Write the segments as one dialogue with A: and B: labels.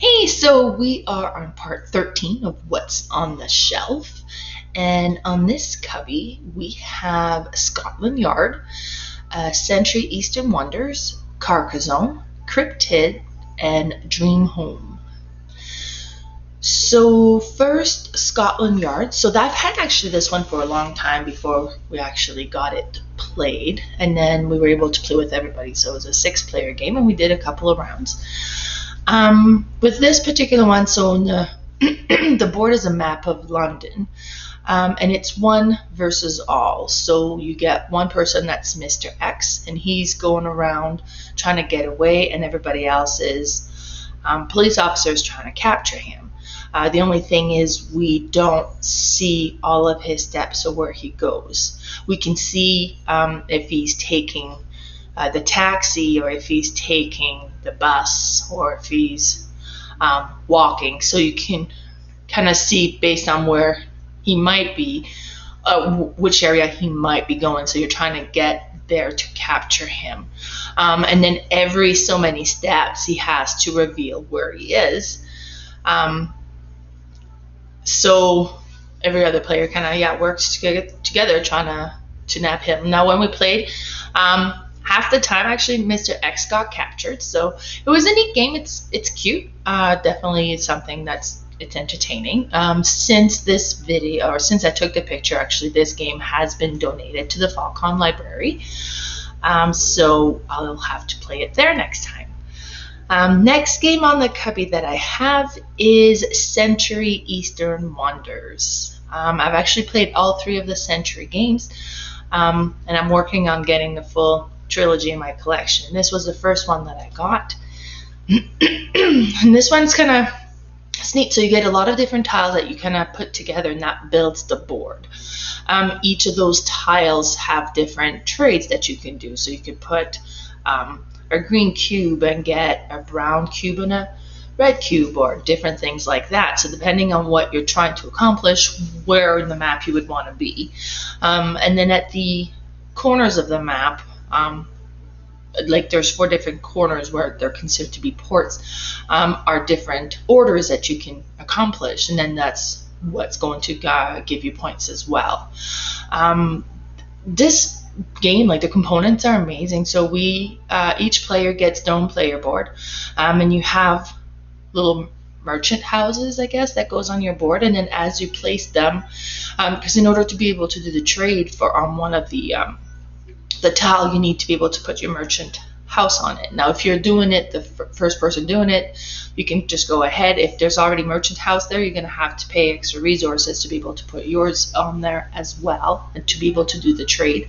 A: Hey, so we are on part 13 of What's on the Shelf. And on this cubby, we have Scotland Yard, Century Eastern Wonders, Carcassonne, Cryptid, and Dream Home. So first, Scotland Yard. So I've had actually this one for a long time before we actually got it played. And then we were able to play with everybody. So it was a 6-player game and we did a couple of rounds. With this particular one, so the board is a map of London, and it's one versus all. So you get one person, that's Mr. X, and he's going around trying to get away, and everybody else is police officers trying to capture him. The only thing is we don't see all of his steps or where he goes. We can see if he's taking the taxi, or if he's taking the bus, or if he's walking. So you can kind of see based on where he might be, which area he might be going. So you're trying to get there to capture him. And then every so many steps he has to reveal where he is. So every other player kind of works together trying to nab him. Now when we played, half the time actually Mr. X got captured, so it was a neat game. It's cute. Definitely something it's entertaining. Since this video, or since I took the picture, actually this game has been donated to the Falcon Library, so I'll have to play it there next time. Next game on the cubby that I have is Century Eastern Wonders. I've actually played all 3 of the Century games, and I'm working on getting the full trilogy in my collection. This was the first one that I got. And this one's kind of neat. So you get a lot of different tiles that you kind of put together, and that builds the board. Each of those tiles have different trades that you can do. So you could put a green cube and get a brown cube and a red cube, or different things like that. So depending on what you're trying to accomplish, where in the map you would want to be. And then at the corners of the map, like there's 4 different corners where they're considered to be ports, are different orders that you can accomplish, and then that's what's going to give you points as well. This game, like the components are amazing. So we each player gets their own player board, and you have little merchant houses, I guess, that goes on your board, and then as you place them, because in order to be able to do the trade for on one of the tile, you need to be able to put your merchant house on it. Now if you're doing it, the first person doing it, you can just go ahead. If there's already merchant house there, you're going to have to pay extra resources to be able to put yours on there as well, and to be able to do the trade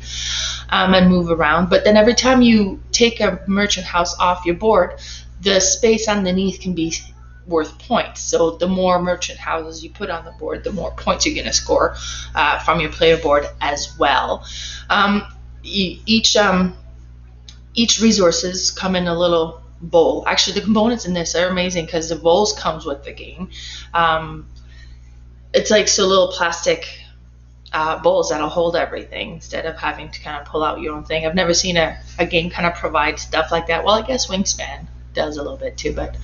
A: and move around. But then every time you take a merchant house off your board, the space underneath can be worth points. So the more merchant houses you put on the board, the more points you're going to score from your player board as well. Each resources come in a little bowl. Actually, the components in this are amazing because the bowls comes with the game. It's like little plastic bowls that'll hold everything instead of having to kind of pull out your own thing. I've never seen a game kind of provide stuff like that. Well, I guess Wingspan does a little bit too, but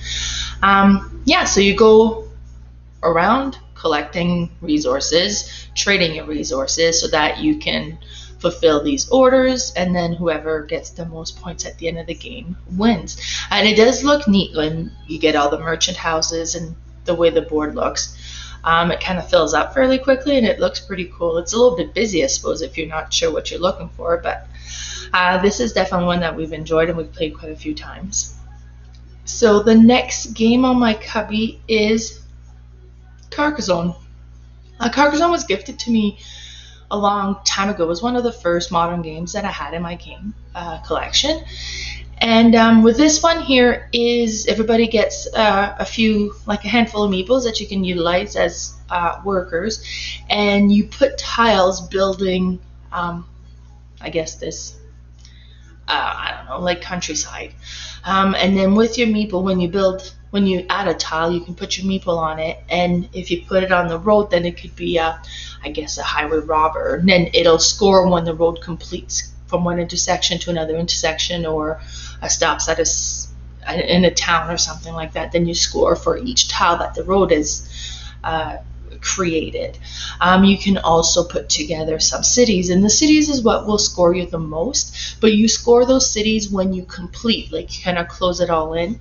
A: yeah, so you go around collecting resources, trading your resources so that you can fulfill these orders, and then whoever gets the most points at the end of the game wins. And it does look neat when you get all the merchant houses and the way the board looks. It kind of fills up fairly quickly, and it looks pretty cool. It's a little bit busy, I suppose, if you're not sure what you're looking for, but this is definitely one that we've enjoyed and we've played quite a few times. So the next game on my cubby is Carcassonne. Carcassonne was gifted to me a long time ago. It was one of the first modern games that I had in my game collection. And with this one here is everybody gets a handful of meeples that you can utilize as workers, and you put tiles building, I guess this, I don't know, like countryside. And then with your meeple, when you add a tile, you can put your meeple on it, and if you put it on the road, then it could be I guess a highway robber, and then it'll score when the road completes from one intersection to another intersection, or stops at in a town or something like that, then you score for each tile that the road is created. You can also put together some cities, and the cities is what will score you the most, but you score those cities when you complete, like you kind of close it all in.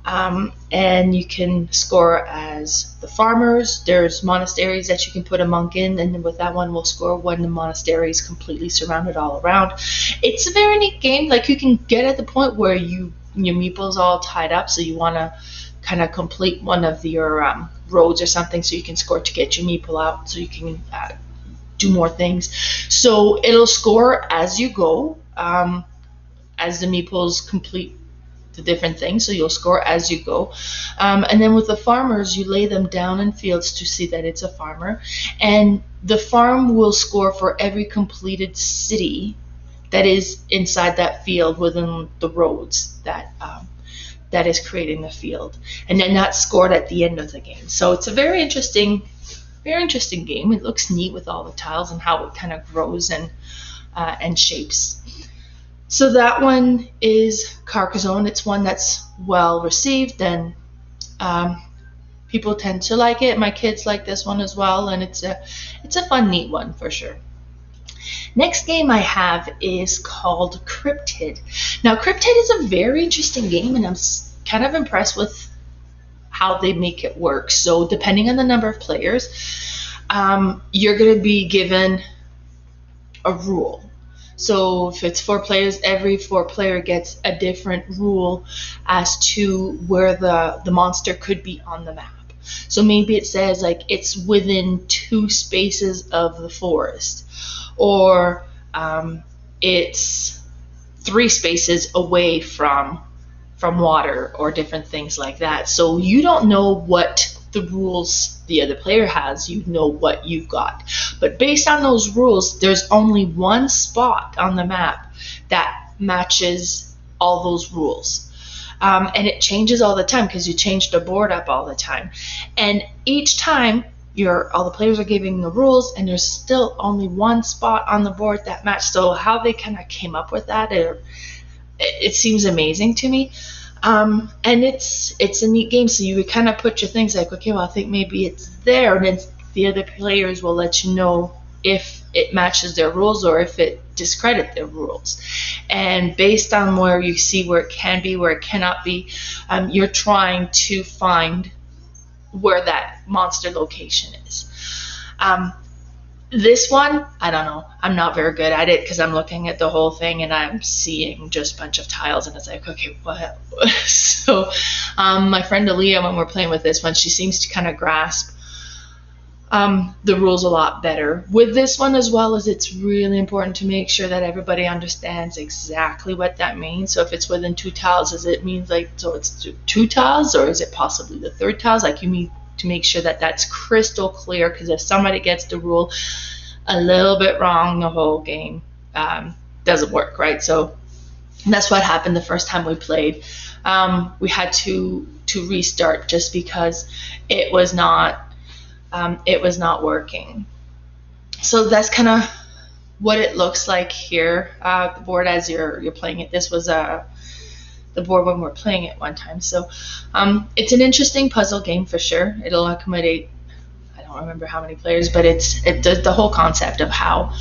A: And you can score as the farmers. There's monasteries that you can put a monk in, and with that one we'll score when the monastery is completely surrounded all around. It's a very neat game. Like, you can get at the point where your meeple's all tied up, so you want to kind of complete one of your roads or something, so you can score to get your meeple out, so you can do more things. So it'll score as you go, as the meeples complete the different things, so you'll score as you go. And then with the farmers, you lay them down in fields to see that it's a farmer, and the farm will score for every completed city that is inside that field within the roads that is creating the field, and then that's scored at the end of the game. So it's a very interesting game. It looks neat with all the tiles and how it kind of grows and shapes. So that one is Carcassonne. It's one that's well received, and people tend to like it. My kids like this one as well, and it's a fun, neat one for sure. Next game I have is called Cryptid. Now, Cryptid is a very interesting game, and I'm kind of impressed with how they make it work. So depending on the number of players, you're going to be given a rule. So if it's 4 players, every 4 player gets a different rule as to where the monster could be on the map. So maybe it says like it's within 2 spaces of the forest, or it's 3 spaces away from water, or different things like that. So you don't know what the rules the other player has, you know what you've got. But based on those rules, there's only one spot on the map that matches all those rules. And it changes all the time because you change the board up all the time. And each time all the players are giving the rules, and there's still only one spot on the board that matches. So how they kind of came up with that, it seems amazing to me. And it's a neat game. So you would kind of put your things like, okay, well, I think maybe it's there, and then the other players will let you know if it matches their rules or if it discredits their rules. And based on where you see where it can be, where it cannot be, you're trying to find where that monster location is. This one, I don't know. I'm not very good at it because I'm looking at the whole thing and I'm seeing just a bunch of tiles, and it's like, okay, what? So my friend Aaliyah, when we're playing with this one, she seems to kind of grasp the rules a lot better. With this one as well, as it's really important to make sure that everybody understands exactly what that means. So if it's within 2 tiles, does it mean like, so it's 2 tiles, or is it possibly the 3rd tiles? Like, you need to make sure that that's crystal clear, because if somebody gets the rule a little bit wrong, the whole game doesn't work, right? So that's what happened the first time we played. We had to restart just because it was not working. So that's kind of what it looks like here. The board as you're playing it. This was the board when we're playing it one time. So it's an interesting puzzle game for sure. It'll accommodate, I don't remember how many players, but it does the whole concept of how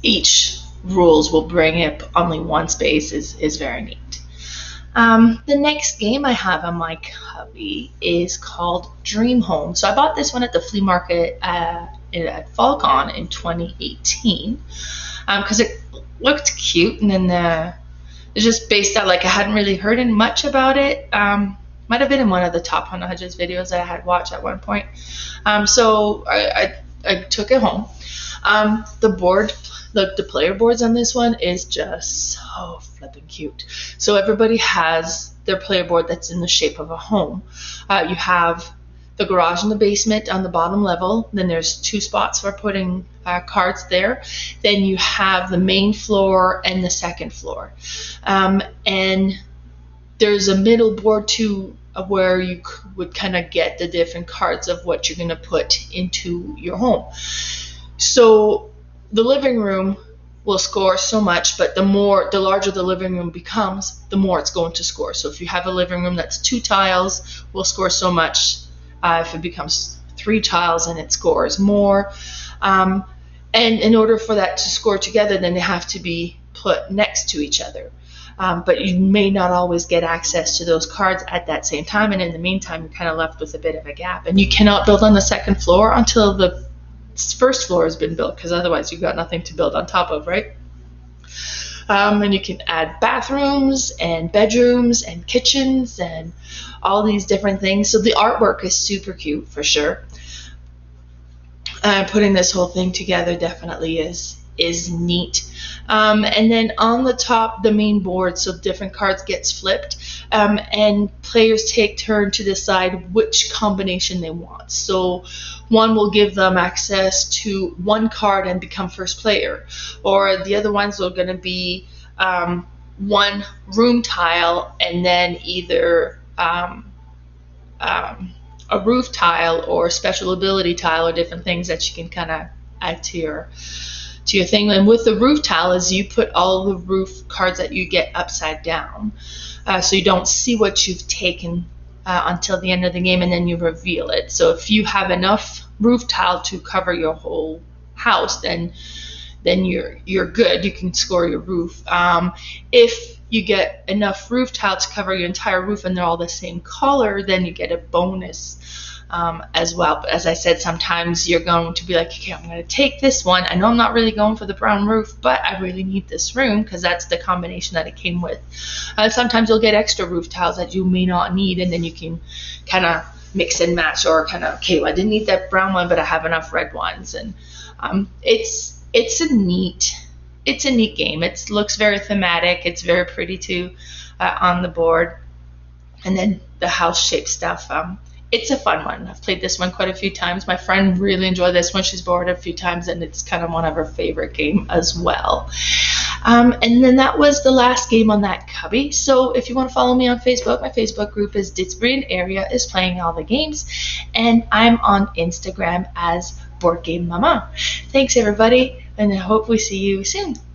A: each rules will bring up only one space is very neat. The next game I have on my cubby is called Dream Home. So I bought this one at the flea market at FallCon in 2018 because it looked cute, and then it's just based out, like, I hadn't really heard much about it. Might have been in one of the top 100 videos that I had watched at one point. So I took it home. The board, the player boards on this one is just so flippin' cute. So everybody has their player board that's in the shape of a home. You have the garage and the basement on the bottom level. Then there's 2 spots for putting cards there. Then you have the main floor and the second floor. And there's a middle board too, where you would kind of get the different cards of what you're going to put into your home. So the living room will score so much, but the larger the living room becomes, the more it's going to score. So if you have a living room that's 2 tiles, will score so much. If it becomes 3 tiles, and it scores more. And in order for that to score together, then they have to be put next to each other. But you may not always get access to those cards at that same time, and in the meantime, you're kind of left with a bit of a gap. And you cannot build on the second floor until the first floor has been built, because otherwise you've got nothing to build on top of, right? And you can add bathrooms and bedrooms and kitchens and all these different things. So the artwork is super cute for sure. Putting this whole thing together definitely is neat. And then on the top, the main board, so different cards gets flipped, and players take turn to decide which combination they want. So one will give them access to one card and become first player, or the other ones are going to be one room tile and then either a roof tile or special ability tile, or different things that you can kind of add to your thing. And with the roof tile is you put all the roof cards that you get upside down, so you don't see what you've taken until the end of the game, and then you reveal it. So if you have enough roof tile to cover your whole house, then you're good. You can score your roof. If you get enough roof tile to cover your entire roof and they're all the same color, then you get a bonus as well. But as I said, sometimes you're going to be like, okay, I'm going to take this one. I know I'm not really going for the brown roof, but I really need this room because that's the combination that it came with. Sometimes you'll get extra roof tiles that you may not need, and then you can kind of mix and match, or kind of, okay, well, I didn't need that brown one, but I have enough red ones. And it's a neat game. It looks very thematic. It's very pretty too on the board. And then the house shape stuff. It's a fun one. I've played this one quite a few times. My friend really enjoyed this one. She's borrowed it a few times, and it's kind of one of her favorite game as well. And then that was the last game on that cubby. So if you want to follow me on Facebook, my Facebook group is Didsbury and Area is playing all the games, and I'm on Instagram as Board Game Mama. Thanks everybody, and I hope we see you soon.